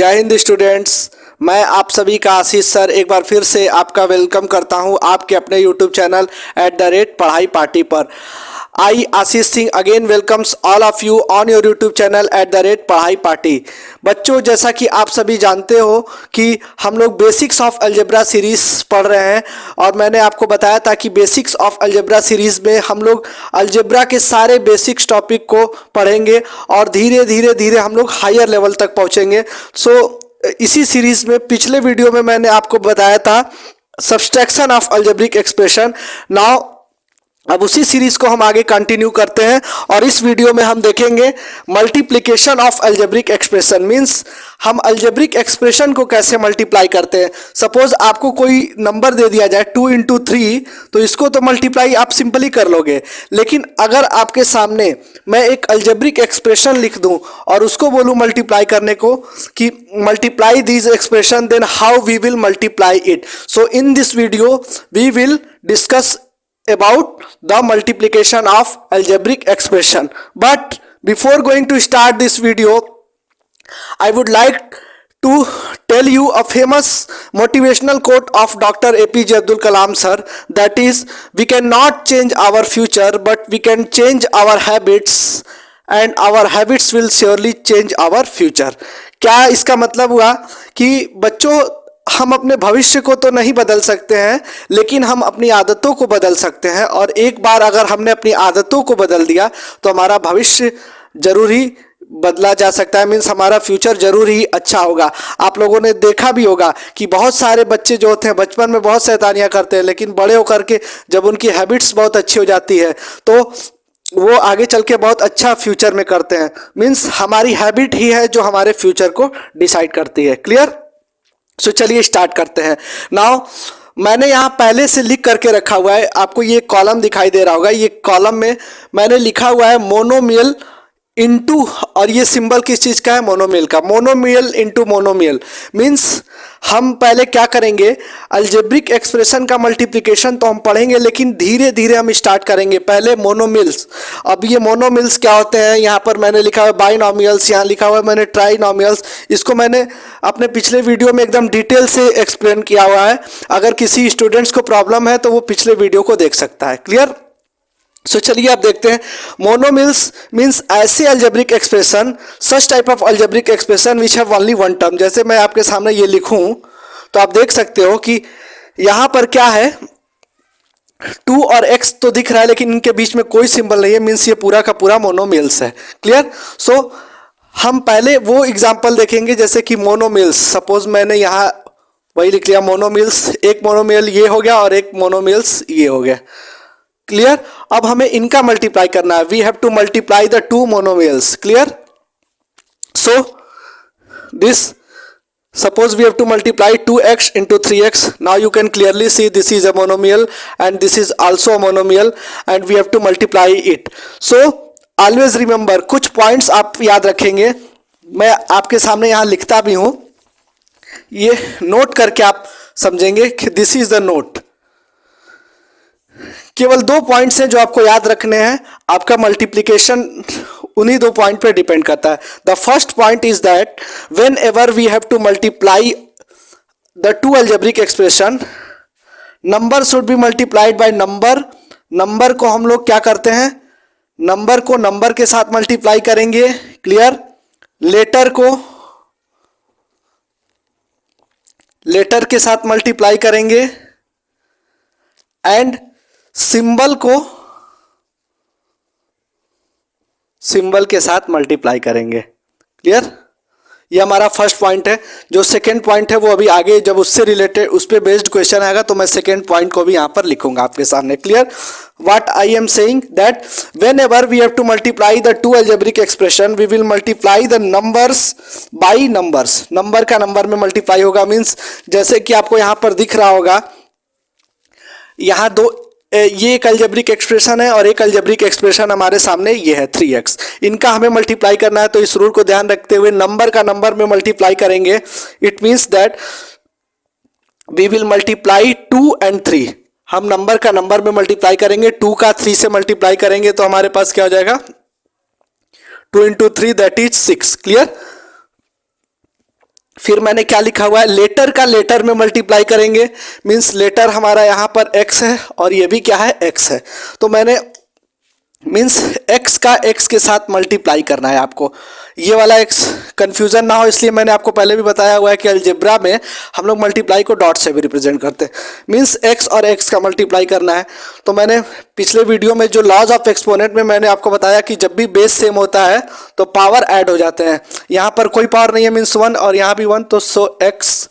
जय हिंद स्टूडेंट्स। मैं आप सभी का आशीष सर एक बार फिर से आपका वेलकम करता हूं आपके अपने यूट्यूब चैनल @पढ़ाई पार्टी पर। I Ashish Singh again welcomes all of you on your YouTube channel @Padhai Party. बच्चों, जैसा कि आप सभी जानते हो कि हम लोग बेसिक्स ऑफ अलजेब्रा सीरीज पढ़ रहे हैं और मैंने आपको बताया था कि बेसिक्स ऑफ अलजेब्रा सीरीज में हम लोग अलजेब्रा के सारे बेसिक्स टॉपिक को पढ़ेंगे और धीरे धीरे हम लोग हायर लेवल तक पहुंचेंगे। इसी सीरीज में पिछले वीडियो में मैंने आपको बताया था subtraction of algebraic expression. Now अब उसी सीरीज को हम आगे कंटिन्यू करते हैं और इस वीडियो में हम देखेंगे multiplication of algebraic expression. Means हम अलजेब्रिक एक्सप्रेशन को कैसे मल्टीप्लाई करते हैं। सपोज आपको कोई नंबर दे दिया जाए 2 × 3, तो इसको तो मल्टीप्लाई आप सिंपली कर लोगे, लेकिन अगर आपके सामने मैं एक अलजेब्रिक एक्सप्रेशन लिख दूं और उसको बोलूं मल्टीप्लाई करने को कि multiply this expression, then how we will multiply it. So in this video we will discuss about the multiplication of algebraic expression. But before going to start this video, I would like to tell you a famous motivational quote of Dr. APJ Abdul Kalam sir, that is, we cannot change our future but we can change our habits and our habits will surely change our future. क्या इसका मतलब हुआ कि बच्चों, हम अपने भविष्य को तो नहीं बदल सकते हैं लेकिन हम अपनी आदतों को बदल सकते हैं, और एक बार अगर हमने अपनी आदतों को बदल दिया तो हमारा भविष्य जरूर ही बदला जा सकता है। मीन्स हमारा फ्यूचर जरूर ही अच्छा होगा। आप लोगों ने देखा भी होगा कि बहुत सारे बच्चे जो होते हैं बचपन में बहुत शैतानियां करते हैं, लेकिन बड़े होकर के जब उनकी हैबिट्स बहुत अच्छी हो जाती है तो वो आगे चल के बहुत अच्छा फ्यूचर में करते हैं। मीन्स हमारी हैबिट ही है जो हमारे फ्यूचर को डिसाइड करती है। क्लियर? सो चलिए स्टार्ट करते हैं। नाउ मैंने यहाँ पहले से लिख करके रखा हुआ है, आपको ये कॉलम दिखाई दे रहा होगा। ये कॉलम में मैंने लिखा हुआ है मोनोमियल इनटू, और ये सिंबल किस चीज का है? मोनोमियल का। मोनोमियल इनटू मोनोमियल मींस हम पहले क्या करेंगे, अलजेब्रिक एक्सप्रेशन का मल्टीप्लिकेशन तो हम पढ़ेंगे, लेकिन धीरे धीरे हम स्टार्ट करेंगे। पहले मोनोमिल्स। अब ये मोनोमिल्स क्या होते हैं? यहाँ पर मैंने लिखा हुआ है बाइनोमियल्स, यहाँ लिखा हुआ है मैंने ट्राइनोमियल्स। इसको मैंने अपने पिछले वीडियो में एकदम डिटेल से एक्सप्लेन किया हुआ है। अगर किसी स्टूडेंट्स को प्रॉब्लम है तो वो पिछले वीडियो को देख सकता है। क्लियर? सो चलिए आप देखते हैं। मोनोमिल्स मींस ऐसे algebraic expression, such type of algebraic expression which have only one term. जैसे मैं आपके सामने ये लिखूं तो आप देख सकते हो कि यहां पर क्या है, 2 और x तो दिख रहा है लेकिन इनके बीच में कोई सिंबल नहीं है। मींस ये पूरा का पूरा मोनोमिल्स है। क्लियर? सो हम पहले वो एग्जाम्पल देखेंगे जैसे कि मोनोमिल्स। सपोज मैंने यहाँ वही लिख लिया मोनोमिल्स, एक मोनोमिल ये हो गया और एक मोनोमिल्स ये हो गया। क्लियर? अब हमें इनका मल्टीप्लाई करना है। We have to multiply the 2 monomials. Clear? So this, suppose we have to multiply 2x into 3x. Now you can clearly see this is a monomial and this is also a monomial and we have to multiply it. So always remember, कुछ points आप याद रखेंगे, मैं आपके सामने यहाँ लिखता भी हूँ, ये नोट करके आप समझेंगे कि दिस इज द नोट। केवल 2 पॉइंट्स हैं जो आपको याद रखने हैं। आपका मल्टीप्लिकेशन उन्हीं 2 पॉइंट पे डिपेंड करता है। The first point is that whenever we have to multiply the 2 algebraic expression, number should be multiplied by number. Number को हम लोग क्या करते हैं, नंबर को नंबर के साथ मल्टीप्लाई करेंगे। क्लियर? लेटर को लेटर के साथ मल्टीप्लाई करेंगे एंड सिंबल को सिंबल के साथ मल्टीप्लाई करेंगे। क्लियर? ये हमारा फर्स्ट पॉइंट है। जो सेकेंड पॉइंट है वो अभी आगे जब उससे रिलेटेड उस पर बेस्ड क्वेश्चन आएगा तो मैं सेकेंड पॉइंट को भी यहां पर लिखूंगा आपके सामने। Clear? What I am saying that whenever we have to multiply the 2 algebraic expression we will multiply the numbers by numbers. Number का नंबर में मल्टीप्लाई होगा। मीन्स जैसे कि आपको यहां पर दिख रहा होगा, यहां ये एक अलजेब्रिक एक्सप्रेशन है और एक अलजेब्रिक एक्सप्रेशन हमारे सामने ये है 3x। इनका हमें मल्टीप्लाई करना है तो इस रूल को ध्यान रखते हुए नंबर का नंबर में मल्टीप्लाई करेंगे। It means that we will multiply 2 and 3। हम नंबर का नंबर में मल्टीप्लाई करेंगे, 2 का 3 से मल्टीप्लाई करेंगे तो हमारे पास क्या हो जाएगा, 2 × 3 दैट इज 6। क्लियर? फिर मैंने क्या लिखा हुआ है, लेटर का लेटर में मल्टीप्लाई करेंगे, मीन्स लेटर हमारा यहाँ पर x है और ये भी क्या है, x है। तो मैंने मीन्स x का x के साथ मल्टीप्लाई करना है आपको। ये वाला x कंफ्यूजन ना हो इसलिए मैंने आपको पहले भी बताया हुआ है कि अलजेब्रा में हम लोग मल्टीप्लाई को डॉट से भी रिप्रेजेंट करते हैं। मीन्स x और x का मल्टीप्लाई करना है। तो मैंने पिछले वीडियो में जो लॉज ऑफ एक्सपोनेंट में मैंने आपको बताया कि जब भी बेस सेम होता है तो पावर ऐड हो जाते हैं। यहाँ पर कोई पावर नहीं है, मीन्स 1 और यहाँ भी 1, तो सो x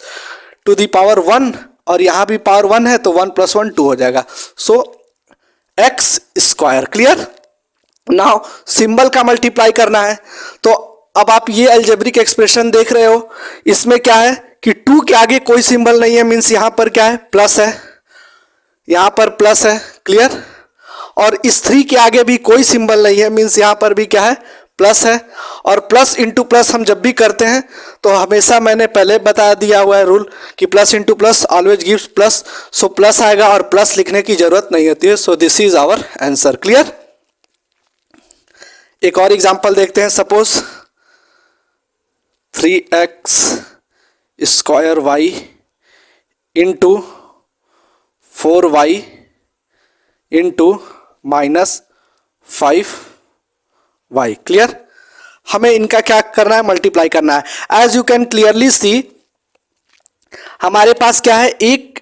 टू द पावर 1 और यहाँ भी पावर 1 है तो 1 + 1 2 हो जाएगा। So x square. Clear. Now symbol का मल्टीप्लाई करना है। तो अब आप ये अलजेब्रिक एक्सप्रेशन देख रहे हो, इसमें क्या है कि 2 के आगे कोई सिंबल नहीं है, मीन्स यहां पर क्या है, प्लस है, यहां पर प्लस है। क्लियर। और इस 3 के आगे भी कोई सिंबल नहीं है, मीन्स यहां पर भी क्या है, प्लस है। और प्लस इंटू प्लस हम जब भी करते हैं तो हमेशा मैंने पहले बता दिया हुआ है रूल कि plus into plus always gives plus. So plus आएगा और प्लस लिखने की जरूरत नहीं होती है। So this is our answer. Clear. एक और एग्जांपल देखते हैं। Suppose 3x square y into 4y into -5y। Clear. हमें इनका क्या करना है, मल्टीप्लाई करना है। As you can clearly see हमारे पास क्या है, एक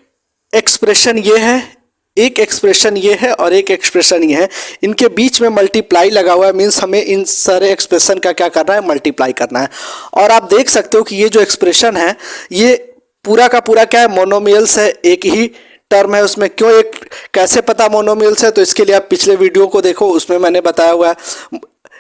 एक्सप्रेशन ये है, एक एक्सप्रेशन ये है और एक एक्सप्रेशन ये है, इनके बीच में मल्टीप्लाई लगा हुआ है, मीन्स हमें इन सारे एक्सप्रेशन का क्या करना है, मल्टीप्लाई करना है। और आप देख सकते हो कि ये जो एक्सप्रेशन है ये पूरा का पूरा क्या है, मोनोमियल्स है, एक ही टर्म है उसमें। क्यों, एक कैसे पता मोनोमियल्स है, तो इसके लिए आप पिछले वीडियो को देखो, उसमें मैंने बताया हुआ है।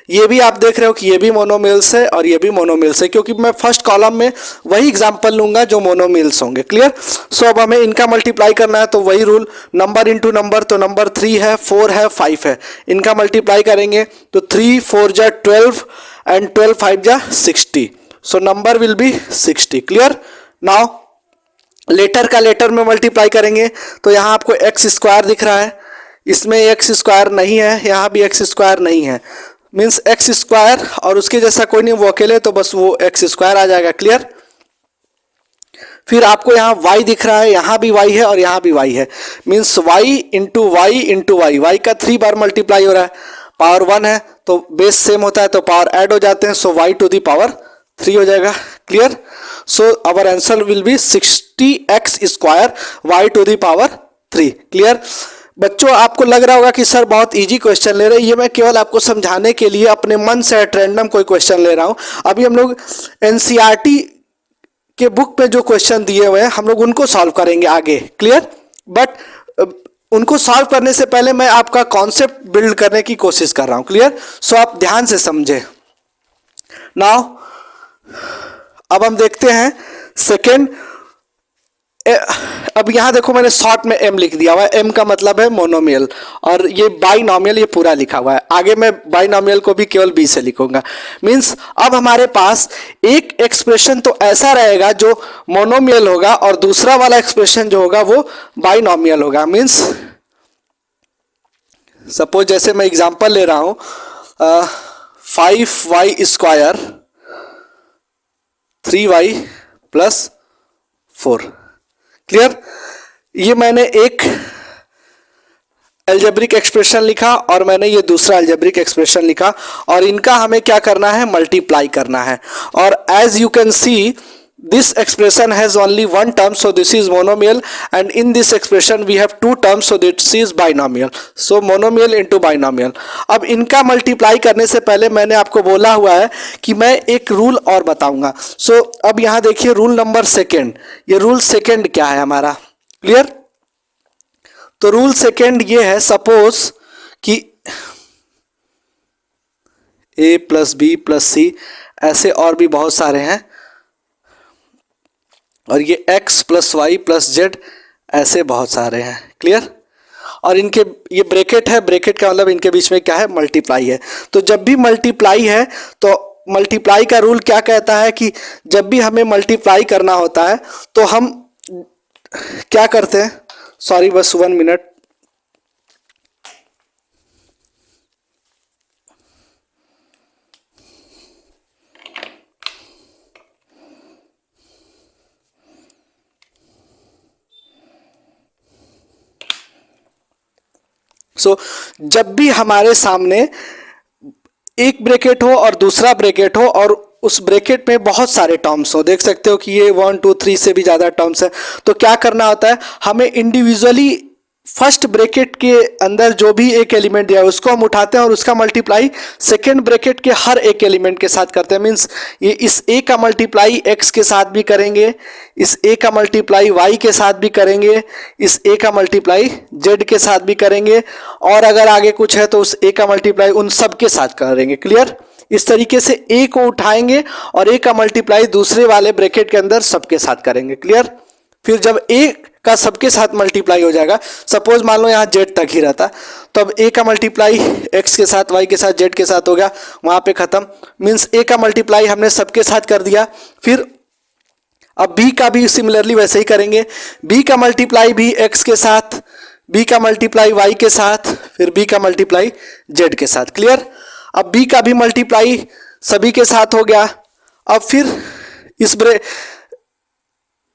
ये भी आप देख रहे हो कि ये भी मोनोमियल्स है और ये भी मोनोमियल्स है, क्योंकि मैं फर्स्ट कॉलम में वही एग्जांपल लूंगा जो मोनोमियल्स होंगे। क्लियर। सो अब हमें इनका मल्टीप्लाई करना है, तो वही रूल, नंबर इंटू नंबर। तो नंबर 3 है, 4 है, 5 है, इनका मल्टीप्लाई करेंगे तो 3 4 जा 12 एंड 12 5 जा 60। So number will be 60। Clear. Now later का लेटर में मल्टीप्लाई करेंगे तो यहाँ आपको एक्स स्क्वायर दिख रहा है, इसमें एक्स स्क्वायर नहीं है, यहाँ भी एक्स स्क्वायर नहीं है, मीन्स एक्स स्क्वायर और उसके जैसा कोई नहीं, वो अकेले, तो बस वो एक्स स्क्वायर आ जाएगा। क्लियर। फिर आपको यहाँ y दिख रहा है, यहाँ भी y है और यहाँ भी y है, means y into y into y, y का 3 बार मल्टीप्लाई हो रहा है, पावर 1 है तो बेस सेम होता है तो पावर ऐड हो जाते हैं। So y to the power 3 हो जाएगा। Clear. So our answer will be 60x square y to the power 3। Clear. बच्चों आपको लग रहा होगा कि सर बहुत इजी क्वेश्चन ले रहे हैं, ये मैं केवल आपको समझाने के लिए अपने मन से रैंडम कोई क्वेश्चन ले रहा हूं। अभी हम लोग एनसीईआरटी के बुक पे जो क्वेश्चन दिए हुए हैं हम लोग उनको सॉल्व करेंगे आगे। क्लियर। बट उनको सॉल्व करने से पहले मैं आपका कॉन्सेप्ट बिल्ड करने की कोशिश कर रहा हूं। क्लियर। सो आप ध्यान से समझे। नाउ अब हम देखते हैं सेकेंड। अब यहां देखो मैंने शॉर्ट में m लिख दिया हुआ है, m का मतलब है मोनोमियल, और ये बाइनोमियल ये पूरा लिखा हुआ है। आगे मैं बाइनोमियल को भी केवल b से लिखूंगा। मींस अब हमारे पास एक एक्सप्रेशन तो ऐसा रहेगा जो मोनोमियल होगा और दूसरा वाला एक्सप्रेशन जो होगा वो बाइनोमियल होगा। मींस सपोज जैसे मैं एग्जांपल ले रहा हूं 5y square 3y plus 4। Clear. ये मैंने एक अलजेब्रिक एक्सप्रेशन लिखा और मैंने ये दूसरा अलजेब्रिक एक्सप्रेशन लिखा, और इनका हमें क्या करना है, मल्टीप्लाई करना है। और as you can see this expression has only one term, so this is monomial, and in this expression we have two terms, so this is binomial. So monomial into binomial. अब इनका multiply करने से पहले मैंने आपको बोला हुआ है कि मैं एक रूल और बताऊंगा। सो अब यहां देखिए रूल नंबर सेकेंड, ये रूल सेकेंड क्या है हमारा। क्लियर। तो रूल सेकेंड ये है, सपोज कि a plus b plus c, ऐसे और भी बहुत सारे हैं, और ये x plus y plus z, ऐसे बहुत सारे हैं। क्लियर। और इनके ये ब्रैकेट है, ब्रैकेट का मतलब इनके बीच में क्या है, मल्टीप्लाई है। तो जब भी मल्टीप्लाई है तो मल्टीप्लाई का रूल क्या कहता है कि जब भी हमें मल्टीप्लाई करना होता है तो हम क्या करते हैं, सॉरी बस 1 मिनट, सो जब भी हमारे सामने एक ब्रैकेट हो और दूसरा ब्रैकेट हो और उस ब्रैकेट में बहुत सारे टर्म्स हो, देख सकते हो कि ये 1 2 3 से भी ज़्यादा टर्म्स है, तो क्या करना होता है, हमें इंडिविजुअली फर्स्ट ब्रैकेट के अंदर जो भी एक एलिमेंट दिया है उसको हम उठाते हैं और उसका मल्टीप्लाई सेकेंड ब्रैकेट के हर एक एलिमेंट के साथ करते हैं। मीन्स ये इस ए का मल्टीप्लाई एक्स के साथ भी करेंगे, इस ए का मल्टीप्लाई वाई के साथ भी करेंगे, इस ए का मल्टीप्लाई जेड के साथ भी करेंगे, और अगर आगे कुछ है तो उस ए का मल्टीप्लाई उन सब के साथ करेंगे। क्लियर? इस तरीके से ए को उठाएंगे और ए का मल्टीप्लाई दूसरे वाले ब्रैकेट के अंदर सबके साथ करेंगे। क्लियर? फिर जब ए का सबके साथ मल्टीप्लाई हो जाएगा, सपोज मान लो यहाँ जेड तक ही रहता, तो अब ए का मल्टीप्लाई एक्स के साथ, वाई के साथ, जेड के साथ हो गया, वहां पे खत्म। मीन्स ए का मल्टीप्लाई हमने सबके साथ कर दिया। फिर अब बी का भी सिमिलरली वैसे ही करेंगे, बी का मल्टीप्लाई भी एक्स के साथ, बी का मल्टीप्लाई वाई के साथ, फिर बी का मल्टीप्लाई जेड के साथ। क्लियर? अब बी का भी मल्टीप्लाई सभी के साथ हो गया। अब फिर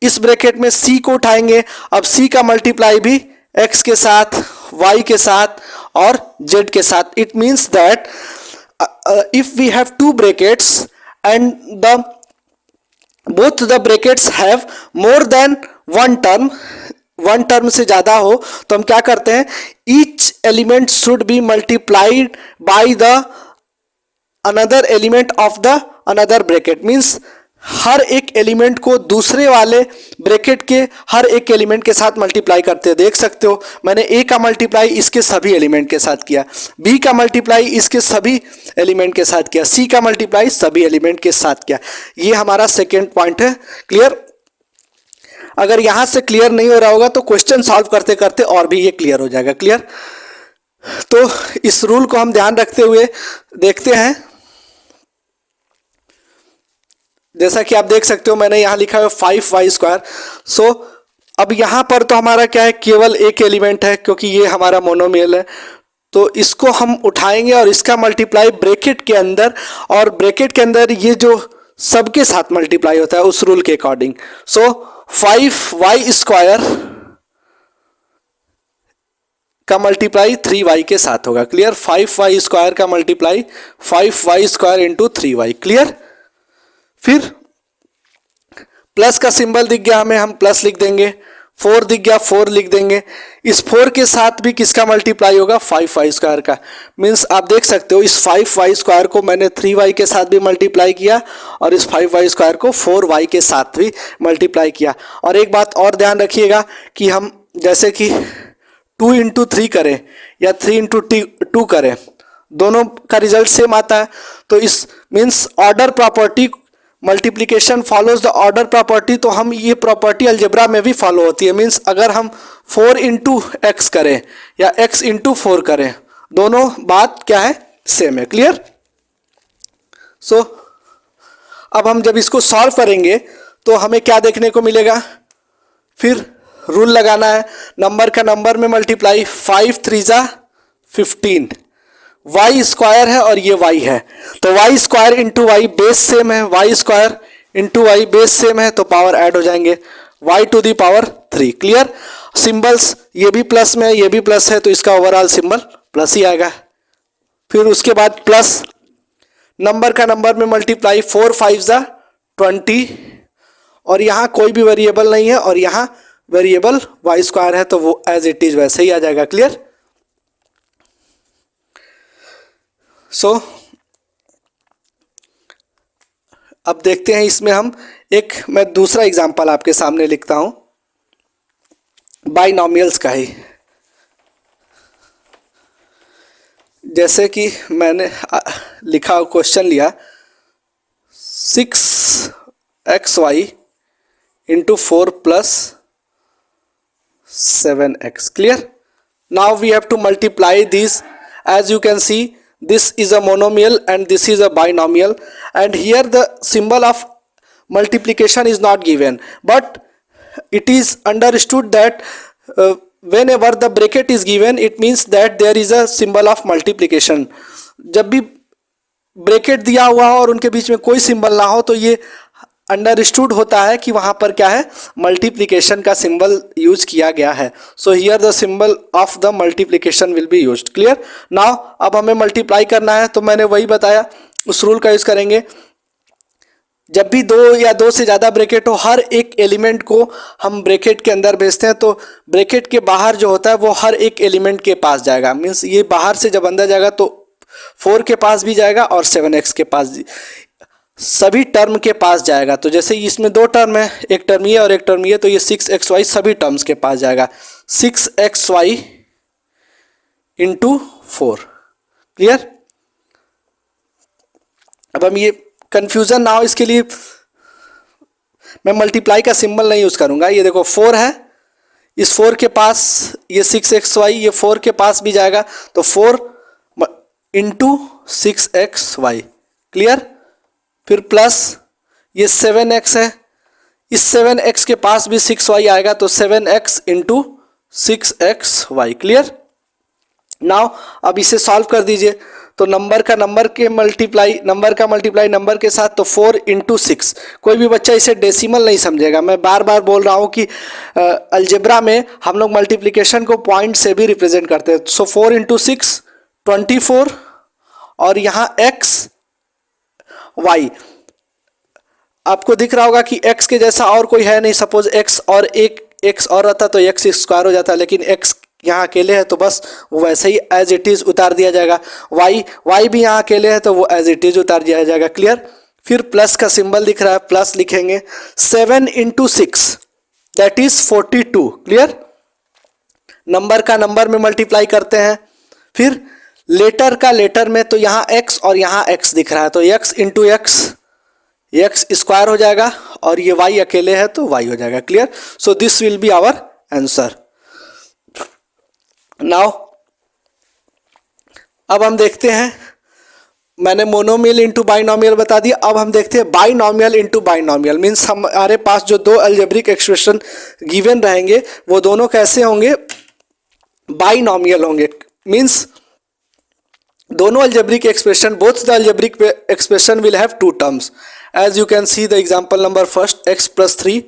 इस ब्रैकेट में सी को उठाएंगे, अब सी का मल्टीप्लाई भी एक्स के साथ, वाई के साथ और जेड के साथ। It means that if we have two brackets and both the brackets have more than one term से ज्यादा हो, तो हम क्या करते हैं, each element should be multiplied by the another element of the another bracket. Means हर एक एलिमेंट को दूसरे वाले ब्रैकेट के हर एक एलिमेंट के साथ मल्टीप्लाई करते हैं। देख सकते हो मैंने ए का मल्टीप्लाई इसके सभी एलिमेंट के साथ किया, बी का मल्टीप्लाई इसके सभी एलिमेंट के साथ किया, सी का मल्टीप्लाई सभी एलिमेंट के साथ किया। ये हमारा सेकेंड पॉइंट है। क्लियर? अगर यहां से क्लियर नहीं हो रहा होगा तो क्वेश्चन सॉल्व करते करते और भी ये क्लियर हो जाएगा। क्लियर? तो इस रूल को हम ध्यान रखते हुए देखते हैं। जैसा कि आप देख सकते हो मैंने यहां लिखा है 5y²। सो अब यहां पर तो हमारा क्या है, केवल एक एलिमेंट है क्योंकि ये हमारा मोनोमियल है, तो इसको हम उठाएंगे और इसका मल्टीप्लाई ब्रैकेट के अंदर, और ब्रैकेट के अंदर ये जो सबके साथ मल्टीप्लाई होता है उस रूल के अकॉर्डिंग। सो 5y² का मल्टीप्लाई 3y के साथ होगा। क्लियर? 5y² का multiply 5y² into 3y। Clear? फिर प्लस का सिंबल दिख गया हमें, हम प्लस लिख देंगे, 4 दिख गया 4 लिख देंगे। इस 4 के साथ भी किसका मल्टीप्लाई होगा, 5y² का। मीन्स आप देख सकते हो इस 5y² को मैंने 3y के साथ भी मल्टीप्लाई किया और इस 5y² को 4y के साथ भी मल्टीप्लाई किया। और एक बात और ध्यान रखिएगा कि हम जैसे कि 2 इंटू 3 करें या 3 इंटू 2 करें, दोनों का रिजल्ट सेम आता है। तो इस means order property, multiplication follows the order property, तो हम ये प्रॉपर्टी अलजेब्रा में भी फॉलो होती है। मीन्स अगर हम 4 इंटू एक्स करें या x इंटू 4 करें, दोनों बात क्या है, सेम है। क्लियर? सो अब हम जब इसको सॉल्व करेंगे तो हमें क्या देखने को मिलेगा, फिर रूल लगाना है, नंबर का नंबर में मल्टीप्लाई, 5 3 जा 15, y² है और ये y है, तो y² into Y base same है, y² into Y base same है, तो पावर ऐड हो जाएंगे, y⁻3। क्लियर? सिंबल्स ये भी प्लस में है, ये भी प्लस है, तो इसका ओवरऑल सिंबल प्लस ही आएगा। फिर उसके बाद प्लस नंबर का नंबर में मल्टीप्लाई, 4 5 जा 20, और यहाँ कोई भी वेरिएबल नहीं है और यहाँ वेरिएबल y² है, तो वो एज इट इज वैसे ही आ जाएगा। क्लियर? सो अब देखते हैं इसमें हम मैं दूसरा एग्जांपल आपके सामने लिखता हूं, बाइनॉमियल्स का ही। जैसे कि मैंने लिखा क्वेश्चन लिया 6xy इंटू 4 प्लस 7x। क्लियर? Now we have to multiply this, as you can see this is a monomial and this is a binomial, and here the symbol of multiplication is not given, but it is understood that whenever the bracket is given it means that there is a symbol of multiplication। जब भी bracket दिया हुआ हो और उनके बीच में कोई symbol ना हो तो ये अंडरस्टूड होता है कि वहाँ पर क्या है, मल्टीप्लिकेशन का सिंबल यूज किया गया है. So here the symbol of the multiplication will be used. Clear. Now अब हमें मल्टीप्लाई करना है, तो मैंने वही बताया, उस रूल का यूज करेंगे. जब भी दो या दो से ज़्यादा ब्रैकेट हो, हर एक एलिमेंट को हम ब्रैकेट के अंदर भेजते हैं, तो ब्रैकेट के बाहर जो होता है वो हर एक एलिमेंट के पास जाएगा. मीन्स ये बाहर से जब अंदर जाएगा तो 4 के पास भी जाएगा और 7x के पास, सभी टर्म के पास जाएगा. तो जैसे इसमें दो टर्म है, एक टर्म ये और एक टर्म ये, तो ये 6xy सभी टर्म्स के पास जाएगा. 6xy into 4. क्लियर. अब हम ये कंफ्यूजन ना हो इसके लिए मैं मल्टीप्लाई का सिंबल नहीं यूज करूंगा. ये देखो 4 है, इस 4 के पास ये 6xy, ये 4 के पास भी जाएगा, तो 4 इंटू 6xy. क्लियर. फिर प्लस ये 7x है, इस 7x के पास भी 6y आएगा, तो 7x into 6xy. Clear. Now अब इसे सॉल्व कर दीजिए. तो नंबर का नंबर के साथ, तो 4 इंटू 6. कोई भी बच्चा इसे डेसिमल नहीं समझेगा. मैं बार बार बोल रहा हूँ कि अलजेब्रा में हम लोग मल्टीप्लिकेशन को पॉइंट से भी रिप्रेजेंट करते हैं. सो 4 इंटू 6 24, और यहाँ x y. आपको दिख रहा होगा कि x के जैसा और कोई है नहीं. सपोज x और एक x और रहता तो x स्क्वायर हो जाता, लेकिन x यहाँ अकेले है तो बस वो वैसे ही एज इट इज उतार दिया जाएगा. y भी यहाँ अकेले है तो वो एज इट इज उतार दिया जाएगा. क्लियर. फिर प्लस का सिंबल दिख रहा है, प्लस लिखेंगे. 7 into 6 that is 42. Clear. Number का नंबर में मल्टीप्लाई करते हैं. फिर लेटर का लेटर में, तो यहाँ x और यहाँ x दिख रहा है, तो x इंटू x स्क्वायर हो जाएगा, और ये y अकेले है तो y हो जाएगा. Clear. So this will be our answer. Now अब हम देखते हैं, मैंने मोनोमियल इंटू बाइनोमियल बता दिया. अब हम देखते हैं बाइनोमियल इंटू बाइनोमियल. मीन्स हमारे पास जो दो अलजेब्रिक एक्सप्रेशन गिवन रहेंगे वो दोनों कैसे होंगे, बाइनोमियल होंगे. मीन्स दोनों algebraic expression, both the algebraic expression will have two terms. As you can see the example number first, x plus 3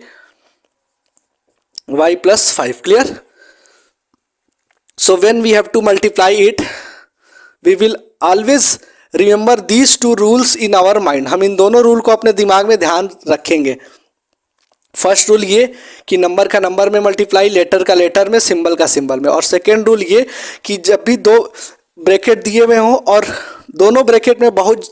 y plus 5. Clear. So when we have to multiply it, we will always remember these two rules in our mind. हम इन दोनों rule को अपने दिमाग में ध्यान रखेंगे. First rule ये कि नंबर का नंबर में मल्टीप्लाई, लेटर का लेटर में, सिंबल का सिंबल में. और सेकेंड रूल ये कि जब भी दो ब्रैकेट दिए हुए हों और दोनों ब्रैकेट में बहुत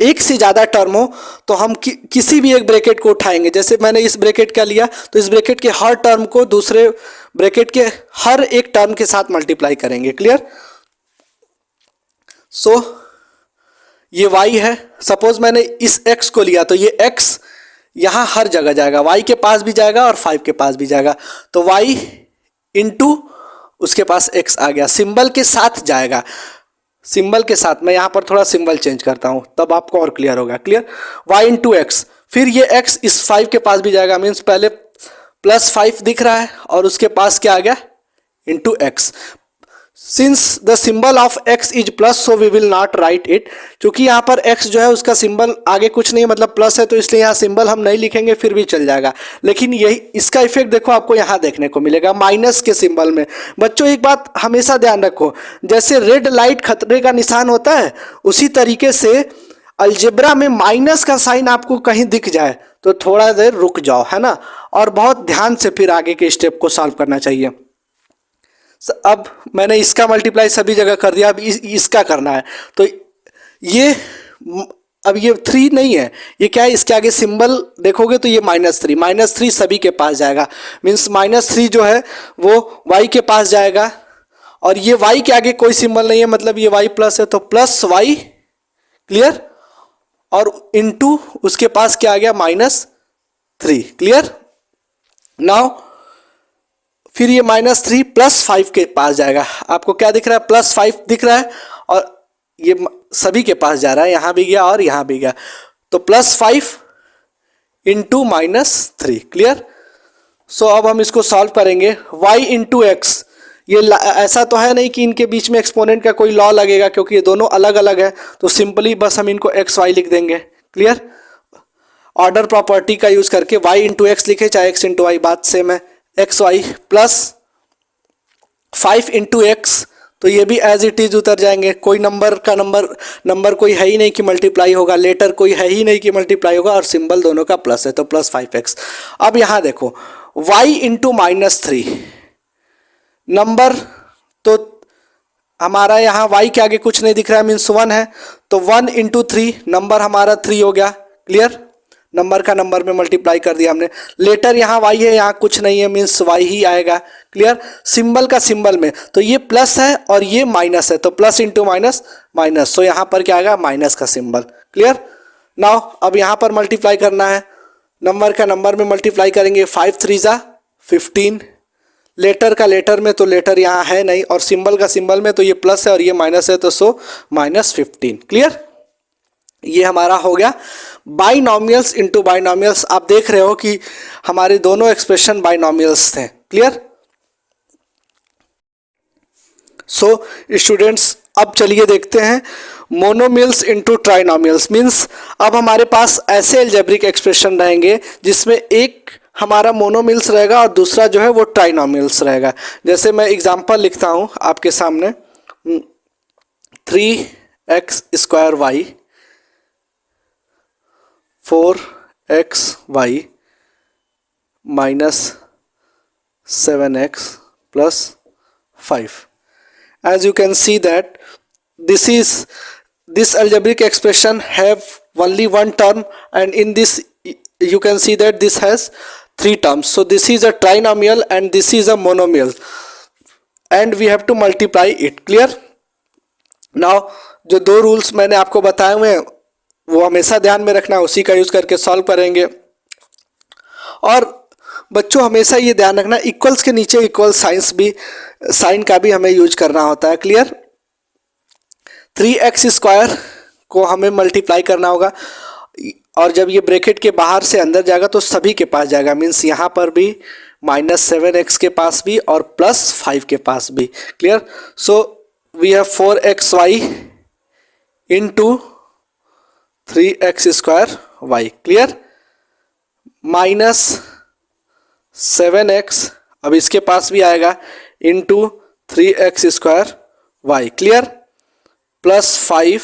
एक से ज़्यादा टर्म हो, तो हम किसी भी एक ब्रैकेट को उठाएंगे. जैसे मैंने इस ब्रैकेट का लिया, तो इस ब्रैकेट के हर टर्म को दूसरे ब्रैकेट के हर एक टर्म के साथ मल्टीप्लाई करेंगे. क्लियर. सो ये y है. सपोज मैंने इस x को लिया, तो ये x यहाँ हर जगह जाएगा, y के पास भी जाएगा और 5 के पास भी जाएगा, तो y इंटू उसके पास x आ गया. सिंबल के साथ जाएगा, सिंबल के साथ. मैं यहाँ पर थोड़ा सिंबल चेंज करता हूँ तब आपको और क्लियर होगा. क्लियर. y into x. फिर ये x इस 5 के पास भी जाएगा. मीन्स पहले +5 दिख रहा है और उसके पास क्या आ गया, into x. Since the symbol of x is plus, so we will not write it. क्योंकि यहाँ पर x जो है उसका सिंबल आगे कुछ नहीं, मतलब प्लस है, तो इसलिए यहाँ सिंबल हम नहीं लिखेंगे, फिर भी चल जाएगा. लेकिन यही इसका इफेक्ट देखो आपको यहाँ देखने को मिलेगा माइनस के सिंबल में. बच्चों एक बात हमेशा ध्यान रखो, जैसे रेड लाइट खतरे का निशान होता है, उसी तरीके से अलजेब्रा में माइनस का साइन आपको कहीं दिख जाए तो थोड़ा देर रुक जाओ, है ना, और बहुत ध्यान से फिर आगे के स्टेप को सॉल्व करना चाहिए. अब मैंने इसका मल्टीप्लाई सभी जगह कर दिया, अब इसका करना है. तो ये अब ये 3 नहीं है, ये क्या है, इसके आगे सिंबल देखोगे तो ये -3 सभी के पास जाएगा. मीन्स -3 जो है वो y के पास जाएगा, और ये y के आगे कोई सिंबल नहीं है, मतलब ये y प्लस है, तो प्लस y. क्लियर. और इनटू उसके पास क्या आ गया, -3. क्लियर. नाउ फिर ये -3 +5 के पास जाएगा. आपको क्या दिख रहा है, +5 दिख रहा है, और ये सभी के पास जा रहा है, यहाँ भी गया और यहाँ भी गया, तो +5 इंटू -3. क्लियर. सो अब हम इसको सॉल्व करेंगे. y इंटू एक्स, ये ऐसा तो है नहीं कि इनके बीच में एक्सपोनेंट का कोई लॉ लगेगा, क्योंकि ये दोनों अलग अलग है, तो सिंपली बस हम इनको xy लिख देंगे. क्लियर. ऑर्डर प्रॉपर्टी का यूज करके y इंटू एक्स लिखे चाहे x इंटू वाई, बात सेम है। X y plus 5 into x, तो ये भी एज इट इज उतर जाएंगे। कोई नंबर कोई है ही नहीं कि मल्टीप्लाई होगा, लेटर कोई है ही नहीं कि मल्टीप्लाई होगा, और सिंबल दोनों का प्लस है तो प्लस 5x। अब यहाँ देखो y इंटू -3 नंबर, तो हमारा यहाँ y के आगे कुछ नहीं दिख रहा है, मीन्स 1 है, तो 1 इंटू 3 नंबर हमारा 3 हो गया। क्लियर, नंबर का नंबर में मल्टीप्लाई कर दिया हमने। लेटर यहाँ y है, यहाँ कुछ नहीं है, मीन्स y ही आएगा। क्लियर, सिंबल का सिंबल में तो ये प्लस है और ये माइनस है, तो प्लस इंटू माइनस माइनस, तो यहाँ पर क्या आएगा, माइनस का सिंबल। क्लियर, नाउ अब यहाँ पर मल्टीप्लाई करना है, नंबर का नंबर में मल्टीप्लाई करेंगे, 5 3 ज़ा 15, लेटर का लेटर में तो लेटर यहाँ है नहीं, और सिंबल का सिंबल में तो ये प्लस है और ये माइनस है, तो सो -15। क्लियर, ये हमारा हो गया बाइनॉमियल्स इनटू बाइनॉमियल्स। आप देख रहे हो कि हमारे दोनों एक्सप्रेशन बाइनॉमियल्स थे। क्लियर, सो स्टूडेंट्स अब चलिए देखते हैं मोनोमियल्स इनटू ट्राइनॉमियल्स। मीन्स अब हमारे पास ऐसे अलजेब्रिक एक्सप्रेशन रहेंगे जिसमें एक हमारा मोनोमियल्स रहेगा और दूसरा जो है वो ट्राइनॉमियल्स रहेगा। जैसे मैं एग्जांपल लिखता हूँ आपके सामने, 3x² y 4xy -7x plus 5. As you can see that this algebraic expression have only one term, and in this you can see that this has 3 terms. So this is a trinomial and this is a monomial, and we have to multiply it. Clear? Now जो दो rules मैंने आपको बताए हुए हैं वो हमेशा ध्यान में रखना, उसी का यूज करके सॉल्व करेंगे। और बच्चों हमेशा ये ध्यान रखना, इक्वल्स के नीचे इक्वल साइन का भी हमें यूज करना होता है। क्लियर, 3x² को हमें मल्टीप्लाई करना होगा, और जब ये ब्रैकेट के बाहर से अंदर जाएगा तो सभी के पास जाएगा, मीन्स यहाँ पर भी -7x के पास भी और +5 के पास भी। Clear, so we have 4xy into 3x² y। Clear, -7x अब इसके पास भी आएगा इंटू 3x² y। क्लियर, +5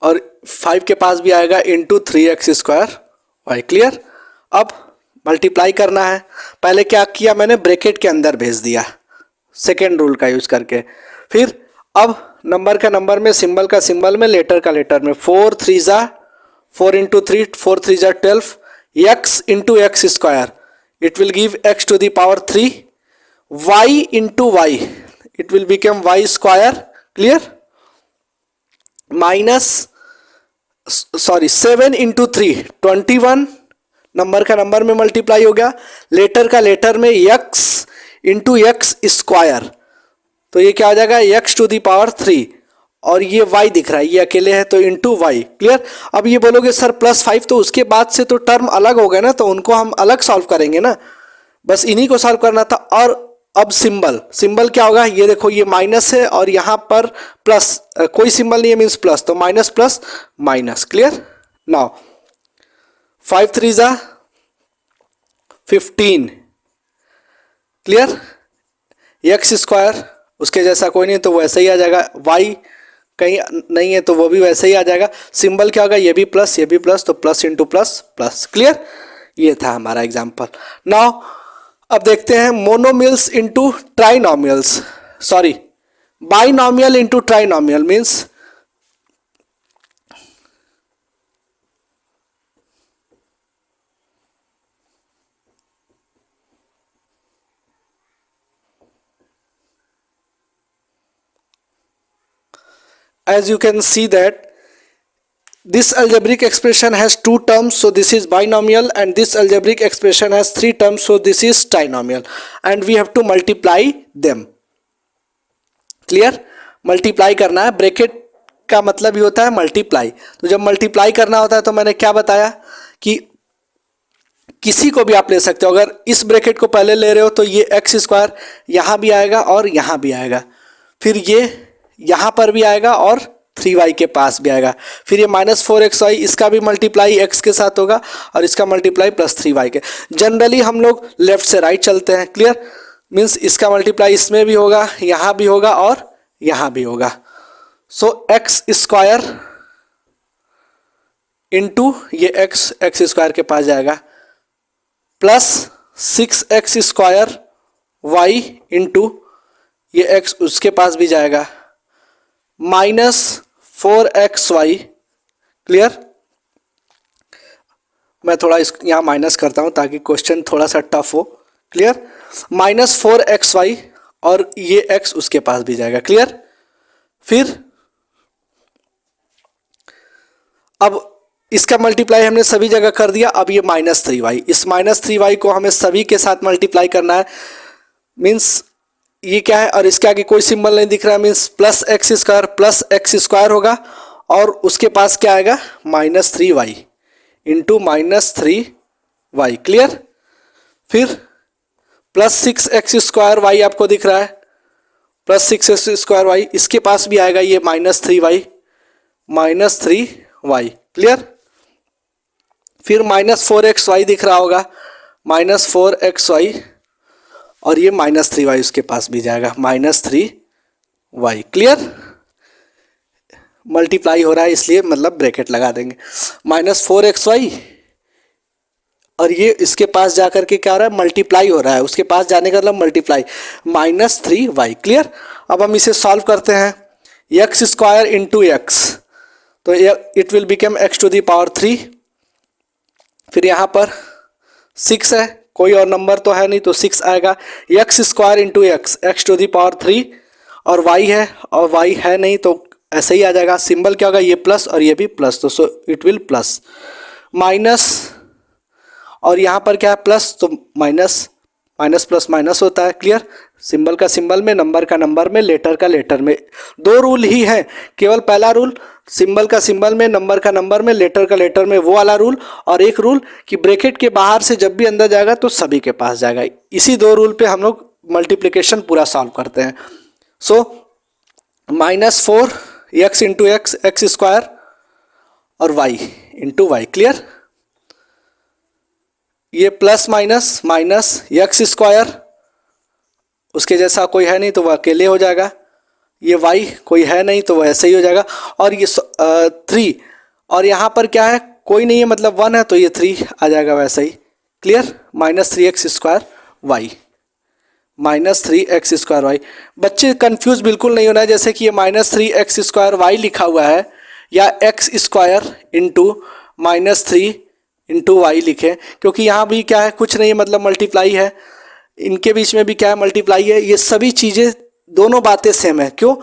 और 5 के पास भी आएगा इंटू 3x² y। क्लियर, अब मल्टीप्लाई करना है। पहले क्या किया मैंने, ब्रैकेट के अंदर भेज दिया सेकेंड रूल का यूज करके। फिर अब नंबर का नंबर में, सिंबल का सिंबल में, लेटर का लेटर में, 4 3 ज़ा 4 इंटू 3 4 3 ज़ा 12, x into x², it will give x to the power 3, y into y, it will become y²। Clear, -7 into 3 21, number का नंबर में मल्टीप्लाई हो गया, लेटर का लेटर में x इंटू x², तो ये क्या हो जाएगा, x to the power 3, और ये y दिख रहा है, ये अकेले है तो इंटू y। क्लियर, अब ये बोलोगे सर +5, तो उसके बाद से तो टर्म अलग हो गए ना, तो उनको हम अलग सॉल्व करेंगे ना, बस इन्हीं को सॉल्व करना था। और अब सिंबल क्या होगा, ये देखो ये माइनस है और यहाँ पर प्लस, कोई सिंबल नहीं है मीन्स प्लस, तो minus plus minus. Clear, now 5 3 ज़ा 15। क्लियर, x² उसके जैसा कोई नहीं तो वैसे ही आ जाएगा, y कहीं नहीं है तो वो भी वैसे ही आ जाएगा। सिंबल क्या होगा, ये भी प्लस तो plus into plus plus. Clear, ये था हमारा एग्जाम्पल। नाउ अब देखते हैं monomials into trinomials, sorry binomial into trinomial. Means as you can see that this algebraic expression has 2 terms, so this is binomial, and this algebraic expression has 3 terms, so this is trinomial, and we have to multiply them. Clear, multiply करना है, bracket का मतलब ही होता है multiply. तो जब multiply करना होता है तो मैंने क्या बताया कि किसी को भी आप ले सकते हो। अगर इस ब्रैकेट को पहले ले रहे हो तो ये x² यहाँ भी आएगा और यहाँ भी आएगा, फिर ये यहाँ पर भी आएगा और 3y के पास भी आएगा। फिर ये -4xy इसका भी मल्टीप्लाई x के साथ होगा और इसका मल्टीप्लाई +3y के। जनरली हम लोग लेफ्ट से राइट चलते हैं, क्लियर। मीन्स इसका मल्टीप्लाई इसमें भी होगा, यहाँ भी होगा और यहाँ भी होगा। सो एक्स स्क्वायर इंटू ये एक्स स्क्वायर के पास जाएगा plus 6x square y into ये x उसके पास भी जाएगा -4xy, क्लियर। मैं थोड़ा इस यहाँ माइनस करता हूँ ताकि क्वेश्चन थोड़ा सा टफ हो, क्लियर। -4xy और ये x उसके पास भी जाएगा, क्लियर। फिर अब इसका मल्टीप्लाई हमने सभी जगह कर दिया। अब ये -3y, इस -3y को हमें सभी के साथ मल्टीप्लाई करना है। मीन्स ये क्या है और इसके आगे कोई सिंबल नहीं दिख रहा है, मीन्स +x स्क्वायर होगा और उसके पास क्या आएगा -3y इंटू -3y, क्लियर। फिर +6x स्क्वायर y आपको दिख रहा है, +6x स्क्वायर y, इसके पास भी आएगा ये -3y, क्लियर। फिर -4xy दिख रहा होगा, -4xy और ये -3y उसके पास भी जाएगा, -3y, क्लियर। मल्टीप्लाई हो रहा है इसलिए मतलब ब्रैकेट लगा देंगे। -4xy और ये इसके पास जाकर के क्या हो रहा है, मल्टीप्लाई हो रहा है, उसके पास जाने का मतलब मल्टीप्लाई, -3y, क्लियर। अब हम इसे सॉल्व करते हैं। x स्क्वायर इंटू एक्स, तो इट विल बिकम x⁻3। फिर यहाँ पर 6 है, कोई और नंबर तो है नहीं तो 6 आएगा। x square into x, x⁻3 और y है और y है नहीं तो ऐसे ही आ जाएगा। सिंबल क्या होगा, ये प्लस और ये भी प्लस, तो so it will plus, minus और यहाँ पर क्या है प्लस, तो माइनस, माइनस प्लस माइनस होता है, क्लियर। सिंबल का सिंबल में, नंबर का नंबर में, लेटर का लेटर में। दो रूल ही है, केवल पहला रूल सिंबल का सिंबल में, नंबर का नंबर में, लेटर का लेटर में, वो वाला रूल, और एक रूल कि ब्रैकेट के बाहर से जब भी अंदर जाएगा तो सभी के पास जाएगा। इसी दो रूल पे हम लोग मल्टीप्लिकेशन पूरा सॉल्व करते हैं। सो -4x इंटू एक्स स्क्वायर और y इंटू वाई, क्लियर। ये plus minus minus x square, उसके जैसा कोई है नहीं तो वह अकेले हो जाएगा। ये y कोई है नहीं तो वह ऐसे ही हो जाएगा। और ये 3 और यहाँ पर क्या है, कोई नहीं है मतलब 1 है तो ये 3 आ जाएगा वैसे ही, clear. -3x square y, -3x square y। बच्चे कंफ्यूज बिल्कुल नहीं होना है, जैसे कि ये -3x स्क्वायर y लिखा हुआ है या x square into -3 into y लिखें, क्योंकि यहाँ भी क्या है, कुछ नहीं है मतलब मल्टीप्लाई है। इनके बीच में भी क्या है, मल्टीप्लाई है। ये सभी चीज़ें दोनों बातें सेम है। क्यों,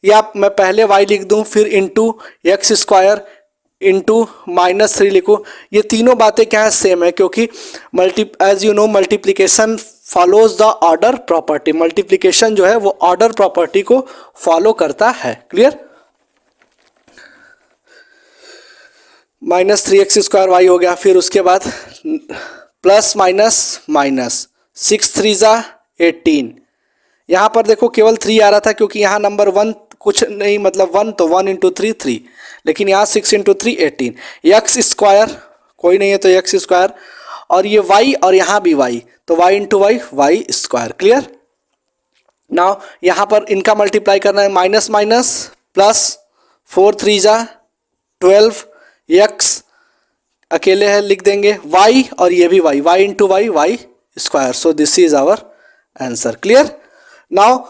या मैं पहले y लिख दूं फिर इंटू एक्स स्क्वायर इंटू -3 लिखूँ, ये तीनों बातें क्या है, सेम है। क्योंकि as you know multiplication follows the order property. Multiplication जो है वो ऑर्डर प्रॉपर्टी को फॉलो करता है, क्लियर। -3x स्क्वायर वाई हो गया। फिर उसके बाद प्लस माइनस माइनस, 6 3 ज़ा 18। यहाँ पर देखो केवल 3 आ रहा था क्योंकि यहाँ नंबर 1 कुछ नहीं मतलब 1, तो 1 इंटू 3 3, लेकिन यहाँ 6 इंटू 3 18। एक्स स्क्वायर कोई नहीं है तो एक्स स्क्वायर, और ये y और यहाँ भी y, तो y into y square, clear. Now यहाँ पर इनका मल्टीप्लाई करना है, माइनस माइनस प्लस, 4 3 ज़ा 12, x अकेले है लिख देंगे, y और ये भी y into y square. So this is our answer, clear. Now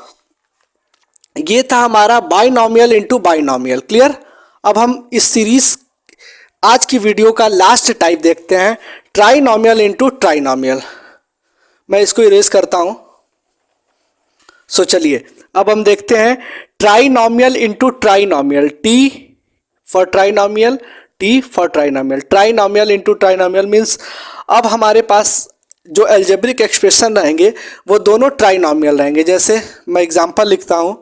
ये था हमारा बाइनॉमियल इंटू बाइनॉमियल, क्लियर। अब हम इस सीरीज आज की वीडियो का लास्ट टाइप देखते हैं, ट्राइनॉमियल इंटू ट्राइनॉमियल। मैं इसको इरेज करता हूं। सो चलिए अब हम देखते हैं trinomial into trinomial, T for trinomial, T for trinomial. Trinomial into trinomial means अब हमारे पास जो एल्जेब्रिक एक्सप्रेशन रहेंगे वो दोनों ट्राइनॉमियल रहेंगे। जैसे मैं एग्जांपल लिखता हूं,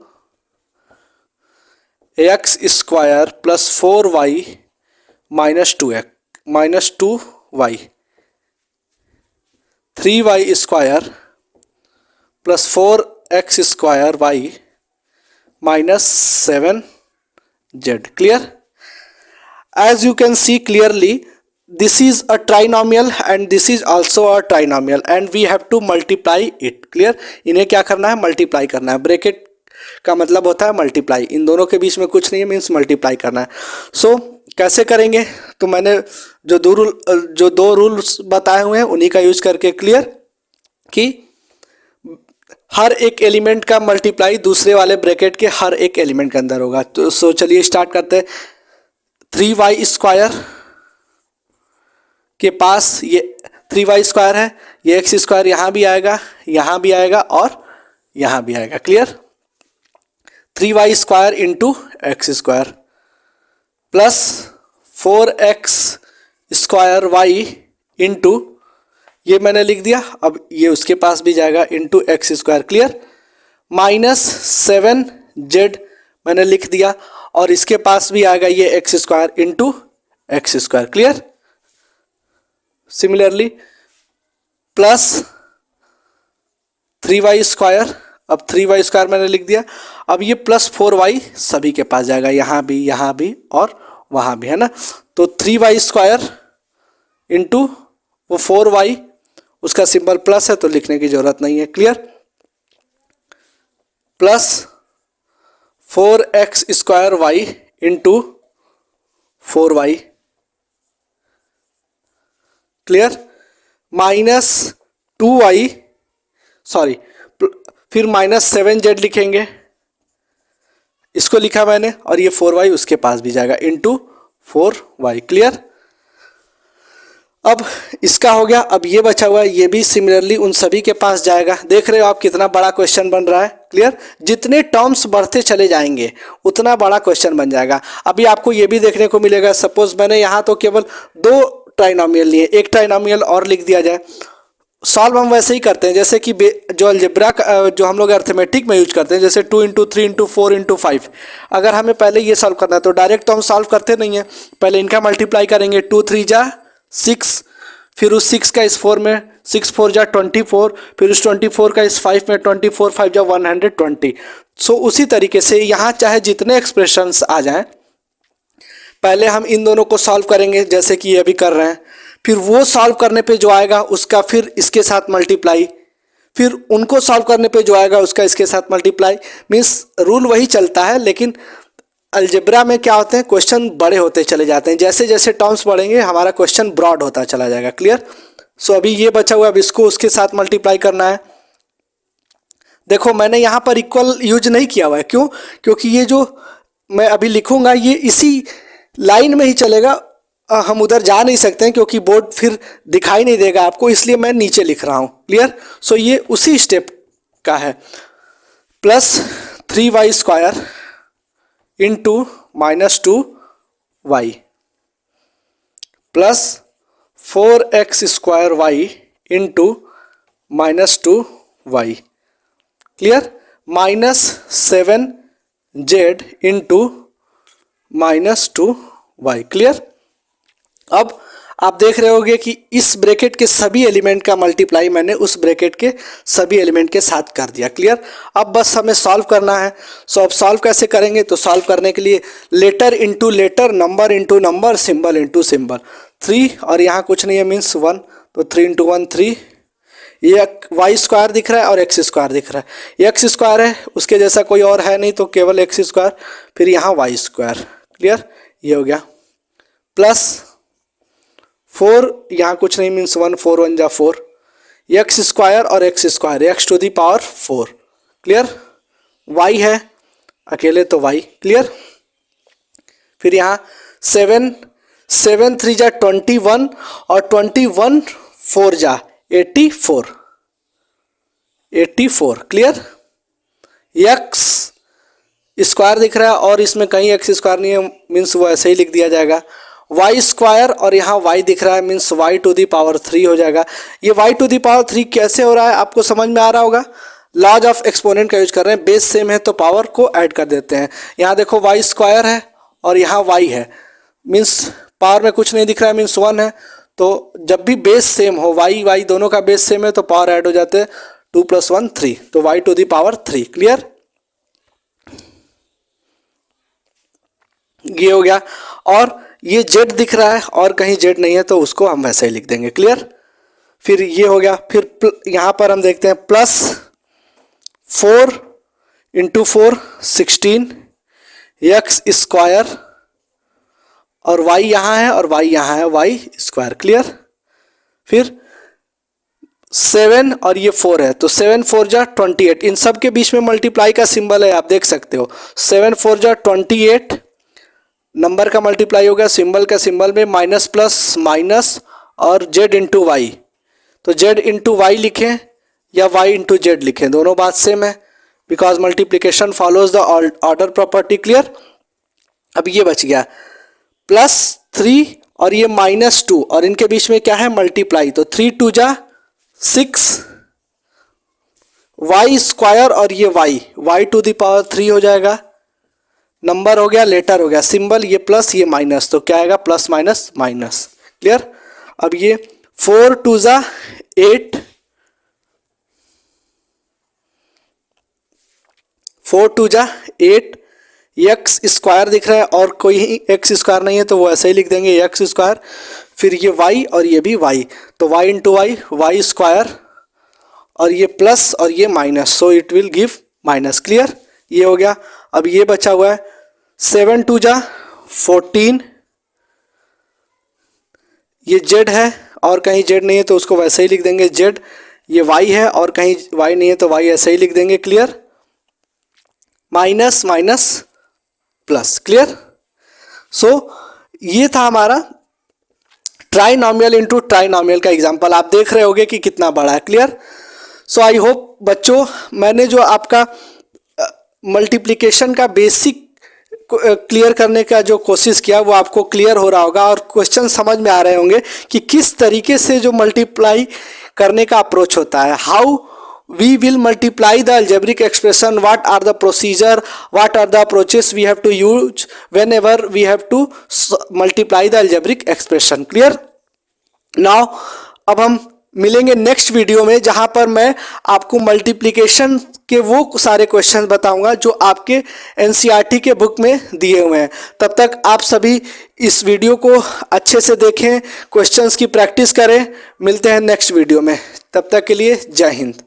x square plus 4y minus 2y, 3y square plus 4x square y minus 7 z. Clear? As you can see clearly, this is a trinomial and this is also a trinomial and we have to multiply it. Clear? इन्हें क्या करना है? Multiply करना है. Bracket का मतलब होता है मल्टीप्लाई. इन दोनों के बीच में कुछ नहीं है, मीन्स मल्टीप्लाई करना है. सो कैसे करेंगे? तो मैंने जो दो रूल्स बताए हुए हैं उन्हीं का यूज करके, क्लियर, कि हर एक एलिमेंट का मल्टीप्लाई दूसरे वाले ब्रैकेट के हर एक एलिमेंट के अंदर होगा. तो सो चलिए स्टार्ट करते हैं. 3y स्क्वायर के पास ये 3y स्क्वायर है, ये एक्स स्क्वायर यहाँ भी आएगा, यहाँ भी आएगा और यहाँ भी आएगा. Clear? 3y square into x square plus 4x square y into, ये मैंने लिख दिया, अब ये उसके पास भी जाएगा, into x square. Clear? Minus 7z मैंने लिख दिया और इसके पास भी आएगा ये x square into x square. Clear? Similarly plus 3y square, अब 3y स्क्वायर मैंने लिख दिया, अब ये प्लस 4y सभी के पास जाएगा, यहाँ भी और वहाँ भी, है ना. तो 3y स्क्वायर इंटू वो 4y, उसका सिंबल प्लस है तो लिखने की जरूरत नहीं है. Clear? Plus 4x square y into 4y. Clear? Minus 2y, sorry, फिर माइनस 7z लिखेंगे, इसको लिखा मैंने, और ये 4y उसके पास भी जाएगा इंटू 4y. क्लियर? अब इसका हो गया. अब ये बचा हुआ है, ये भी सिमिलरली उन सभी के पास जाएगा. देख रहे हो आप कितना बड़ा क्वेश्चन बन रहा है. क्लियर? जितने टर्म्स बढ़ते चले जाएंगे उतना बड़ा क्वेश्चन बन जाएगा. अभी आपको ये भी देखने को मिलेगा, सपोज मैंने यहाँ तो केवल 2 ट्राइनोमियल लिए, एक ट्राइनोमियल और लिख दिया जाए. सॉल्व हम वैसे ही करते हैं जैसे कि जो अलजेब्रा जो हम लोग अर्थमेटिक में यूज करते हैं, जैसे 2 इंटू 3 इंटू 4 इंटू 5. अगर हमें पहले ये सॉल्व करना है तो डायरेक्ट तो हम सॉल्व करते नहीं है, पहले इनका मल्टीप्लाई करेंगे. 2 3 जा 6, फिर उस 6 का इस 4 में, 6 4 जा 24, फिर उस 24 का इस 5 में, 24 5 जा 120. सो उसी तरीके से यहाँ चाहे जितने एक्सप्रेशंस आ जाएं, पहले हम इन दोनों को सॉल्व करेंगे जैसे कि ये अभी कर रहे हैं, फिर वो सॉल्व करने पे जो आएगा उसका फिर इसके साथ मल्टीप्लाई, फिर उनको सॉल्व करने पे जो आएगा उसका इसके साथ मल्टीप्लाई. मीन्स रूल वही चलता है, लेकिन अलजेब्रा में क्या होते हैं, क्वेश्चन बड़े होते चले जाते हैं. जैसे जैसे टर्म्स बढ़ेंगे हमारा क्वेश्चन ब्रॉड होता चला जाएगा. क्लियर? सो अभी ये बचा हुआ है, अब इसको उसके साथ मल्टीप्लाई करना है. देखो मैंने यहाँ पर इक्वल यूज नहीं किया हुआ है, क्यों? क्योंकि ये जो मैं अभी लिखूंगा ये इसी लाइन में ही चलेगा, हम उधर जा नहीं सकते हैं क्योंकि बोर्ड फिर दिखाई नहीं देगा आपको, इसलिए मैं नीचे लिख रहा हूँ. क्लियर? सो ये उसी स्टेप का है. Plus 3y square into minus 2y plus 4x square y into minus 2y. Clear? Minus 7z into minus 2y. Clear? अब आप देख रहे होंगे कि इस ब्रैकेट के सभी एलिमेंट का मल्टीप्लाई मैंने उस ब्रैकेट के सभी एलिमेंट के साथ कर दिया. क्लियर? अब बस हमें सॉल्व करना है. सो अब सॉल्व कैसे करेंगे? तो सॉल्व करने के लिए letter into letter, number into number, symbol into symbol. 3 और यहाँ कुछ नहीं है, मीन्स 1, तो 3 इंटू 1 3. ये y स्क्वायर दिख रहा है और x स्क्वायर दिख रहा है. ये x स्क्वायर है, उसके जैसा कोई और है नहीं, तो केवल x स्क्वायर, फिर यहाँ y स्क्वायर. क्लियर? ये हो गया. प्लस 4, यहाँ कुछ नहीं, मीन्स 1, 4 1 जा 4. एक्स स्क्वायर और x square, x to the power 4. Clear? y है अकेले तो y. क्लियर? फिर यहाँ 7 3 जा 21 और 21 4 जा 84. क्लियर? एक्स स्क्वायर दिख रहा है और इसमें कहीं एक्स स्क्वायर नहीं है, मीन्स वो ऐसे ही लिख दिया जाएगा. y स्क्वायर और यहाँ y दिख रहा है, means y to the power 3 हो जाएगा. ये y टू दी पावर 3 कैसे हो रहा है आपको समझ में आ रहा होगा. लॉज ऑफ एक्सपोनेंट का यूज कर रहे हैं, बेस सेम है तो पावर को ऐड कर देते हैं. यहाँ देखो y स्क्वायर है और यहाँ y है, मीन्स पावर में कुछ नहीं दिख रहा है, मीन्स 1 है. तो जब भी बेस सेम हो, y दोनों का बेस सेम है तो पावर ऐड हो जाते हैं. 2 + 1 3, तो y to the power 3. Clear? ये हो गया। और ये जेड दिख रहा है और कहीं जेड नहीं है तो उसको हम वैसे ही लिख देंगे। क्लियर। फिर ये हो गया। फिर यहाँ पर हम देखते हैं प्लस 4 इंटू 4 16 एक्स स्क्वायर, और y यहाँ है और y यहाँ है, y स्क्वायर। क्लियर। फिर 7 और ये 4 है तो 7 4 जा 28, इन सब के बीच में मल्टीप्लाई का सिंबल है, आप देख सकते हो। 7 4 जा 28, नंबर का मल्टीप्लाई हो गया, सिंबल का सिंबल में माइनस प्लस माइनस और z इंटू वाई, तो z इंटू वाई लिखें या y इंटू जेड लिखें, दोनों बात सेम है, because multiplication follows the order property. Clear. अब ये बच गया प्लस 3 और ये माइनस 2, और इनके बीच में क्या है मल्टीप्लाई, तो 3 2 जा 6 y स्क्वायर और ये y टू द पावर 3 हो जाएगा। नंबर हो गया, लेटर हो गया, सिंबल ये प्लस ये माइनस, तो क्या आएगा प्लस माइनस माइनस। क्लियर। अब ये 4 2 जा 8, 4 2 जा 8, एक्स स्क्वायर दिख रहा है और कोई एक्स स्क्वायर नहीं है तो वो ऐसे ही लिख देंगे एक्स स्क्वायर। फिर ये y और ये भी y, तो y इंटू वाई स्क्वायर, और ये प्लस और ये minus, so it will give minus. Clear. ये हो गया। अब ये बचा हुआ है 7 2 जा 14, ये z है और कहीं z नहीं है तो उसको वैसे ही लिख देंगे z, ये y है और कहीं y नहीं है तो y ऐसे ही लिख देंगे। Clear. Minus minus plus. Clear. So ये था हमारा ट्राइनॉमियल इनटू ट्राइनॉमियल का एग्जांपल, आप देख रहे होंगे कि कितना बड़ा है। क्लियर। सो आई होप बच्चों मैंने जो आपका मल्टीप्लिकेशन का बेसिक क्लियर करने का जो कोशिश किया वो आपको क्लियर हो रहा होगा और क्वेश्चन समझ में आ रहे होंगे कि किस तरीके से जो मल्टीप्लाई करने का अप्रोच होता है, how we will multiply the algebraic expression, what are the procedure, what are the approaches we have to use whenever we have to multiply the algebraic expression. Clear. Now अब हम मिलेंगे next video में जहां पर मैं आपको multiplication के वो सारे क्वेश्चन बताऊंगा जो आपके एनसीईआरटी के बुक में दिए हुए हैं। तब तक आप सभी इस वीडियो को अच्छे से देखें, क्वेश्चंस की प्रैक्टिस करें। मिलते हैं नेक्स्ट वीडियो में, तब तक के लिए जय हिंद।